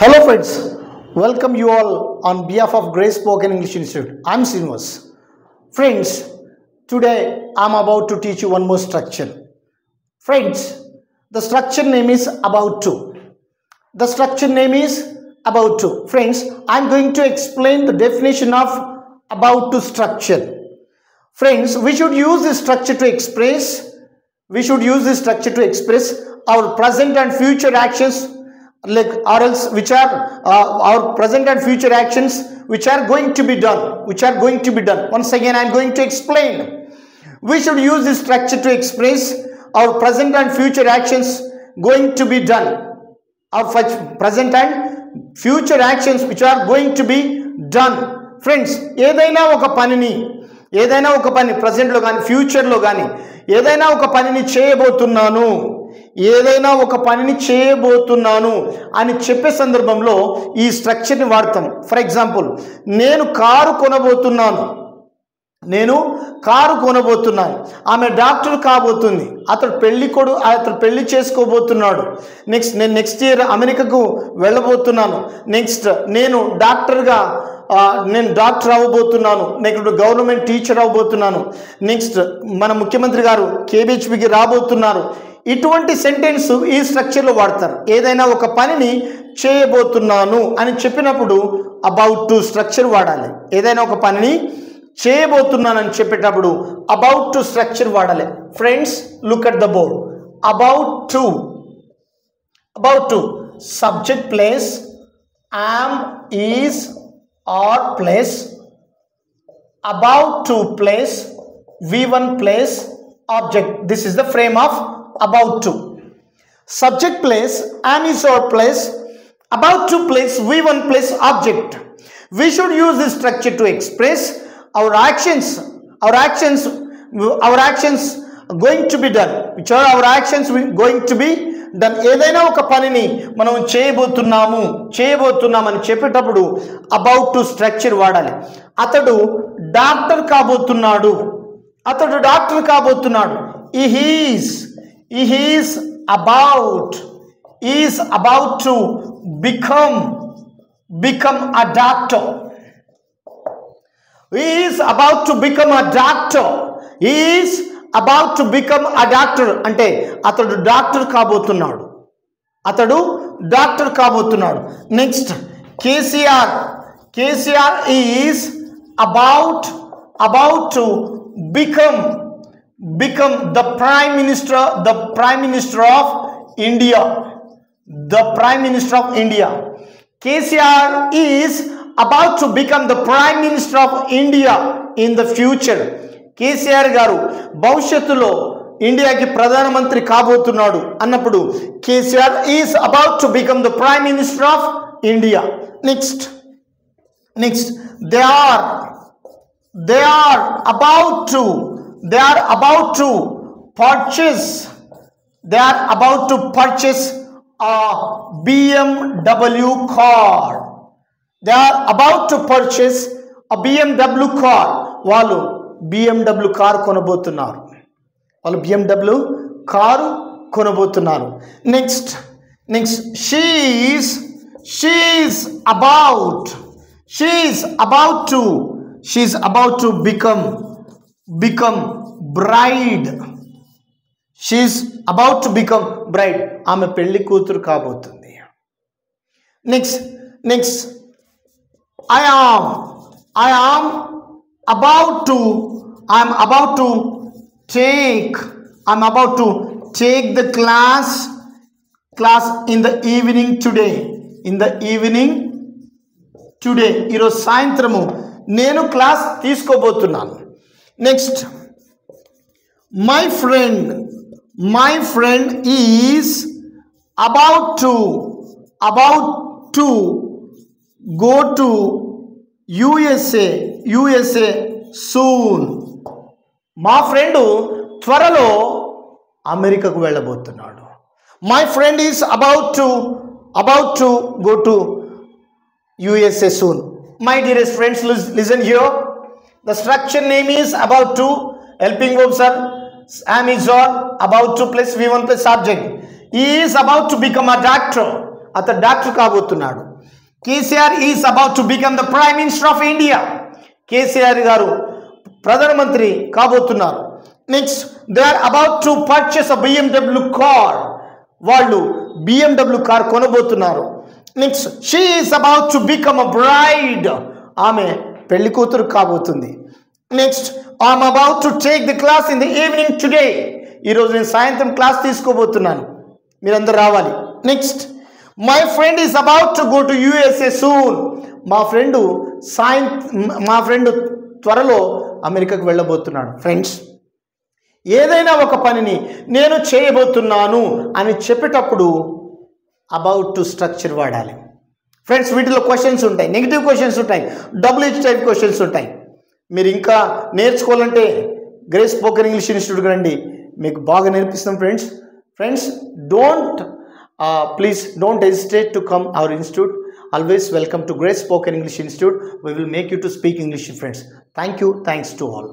Hello friends, welcome you all on behalf of Grace Spoken English Institute. I'm Srinivas. Friends, today I'm about to teach you one more structure. Friends, the structure name is about to. The structure name is about to. Friends, I'm going to explain the definition of about to structure. Friends, we should use this structure to express our present and future actions, or else which are our present and future actions which are going to be done. Once again, I am going to explain. We should use this structure to express our present and future actions going to be done. Our present and future actions which are going to be done. Friends, ఏదైనా ఒక పని present లో కానీ future లో కానీ ఏదైనా ఒక పనిని చేయబోతున్నాను అని చెప్పే సందర్భంలో ఈ స్ట్రక్చర్ని వాడతాం. ఫర్ ఎగ్జాంపుల్, నేను కారు కొనబోతున్నాను, ఆమె డాక్టర్ కాబోతుంది, అతడు పెళ్లి చేసుకోబోతున్నాడు, నేను నెక్స్ట్ ఇయర్ అమెరికాకు వెళ్ళబోతున్నాను, నెక్స్ట్ నేను డాక్టర్ అవ్వబోతున్నాను, నెక్స్ట్ గవర్నమెంట్ టీచర్ అవ్వబోతున్నాను, నెక్స్ట్ మన ముఖ్యమంత్రి గారు కేబిహెచ్పికి రాబోతున్నారు. ఇటువంటి సెంటెన్స్ ఈ స్ట్రక్చర్లో వాడతారు. ఏదైనా ఒక పనిని చేయబోతున్నాను అని చెప్పినప్పుడు అబౌట్ టు స్ట్రక్చర్ వాడాలి. ఏదైనా ఒక పనిని చేయబోతున్నాను అని చెప్పేటప్పుడు అబౌట్ టు స్ట్రక్చర్ వాడాలి. Friends, look at the board. About to subject plus am, is, or place. About to place V1 place object. This is the frame of about to. Subject place am, is, or place. About to place V1 place object. We should use this structure to express our actions going to be done, which are our actions going to be done. ఏదైనా ఒక పనిని మనం చేయబోతున్నామని చెప్పేటప్పుడు about to structure వాడాలి. అతడు doctor కాబోతున్నాడు. he is about to become a doctor. He is about to become a doctor. అంటే అతడు doctor కాబోతున్నాడు. Next, KCR is about to become the prime minister of India. KCR is about to become the prime minister of India in the future. KCR garu భవిష్యత్తులో ఇండియాకి ప్రధానమంత్రి కాబోతున్నాడు అన్నప్పుడు KCR is about to become the prime minister of India. Next, they are about to purchase a BMW car. They are about to purchase a BMW car. వాళ్ళు BMW car కొనబోతున్నారు. Next, she is about to become bride. ఆమె పెళ్లి కూతురు కాబోతుంది. Next, I am about to take the class in the evening today. ఈరోజు సాయంత్రము నేను class తీసుకోబోతున్నాను. Next, my friend is about to go to USA soon. మా ఫ్రెండ్ త్వరలో అమెరికాకు వెళ్ళబోతున్నాడు. My friend is about to go to USA soon. My dearest friends, listen here. The structure name is about to. Helping verbs are am, is, or. About to plus V1 plus subject. He is about to become a doctor. అతను doctor కాబోతున్నాడు. KCR is about to become the prime minister of India. KCR గారు ప్రధానమంత్రి కాబోతున్నారు. Next, they are about to purchase a BMW car. వాళ్ళు BMW car కొనబోతున్నారు. Next, she is about to become a bride. ఆమె పెళ్లి కూతురు కాబోతుంది. Next, I'm about to take the class in the evening today. ఈరోజు నేను సాయంత్రం క్లాస్ తీసుకోబోతున్నాను, మీరందరూ రావాలి. Next, my friend is about to go to USA soon. మా ఫ్రెండ్ త్వరలో అమెరికాకు వెళ్ళబోతున్నాడు. ఫ్రెండ్స్, ఏదైనా ఒక పనిని నేను చేయబోతున్నాను అని చెప్పేటప్పుడు అబౌట్ టు స్ట్రక్చర్ వాడాలి. ఫ్రెండ్స్, వీటిలో క్వశ్చన్స్ ఉంటాయి, నెగిటివ్ క్వశ్చన్స్ ఉంటాయి, WH టైప్ క్వశ్చన్స్ ఉంటాయి. మీరు ఇంకా నేర్చుకోవాలంటే గ్రేస్ స్పోకెన్ ఇంగ్లీష్ ఇన్స్టిట్యూట్కి రండి, మీకు బాగా నేర్పిస్తాం. Friends, please don't hesitate to come our institute. Always welcome to Grace Spoken English Institute. We will make you to speak English, friends. Thank you. Thanks to all.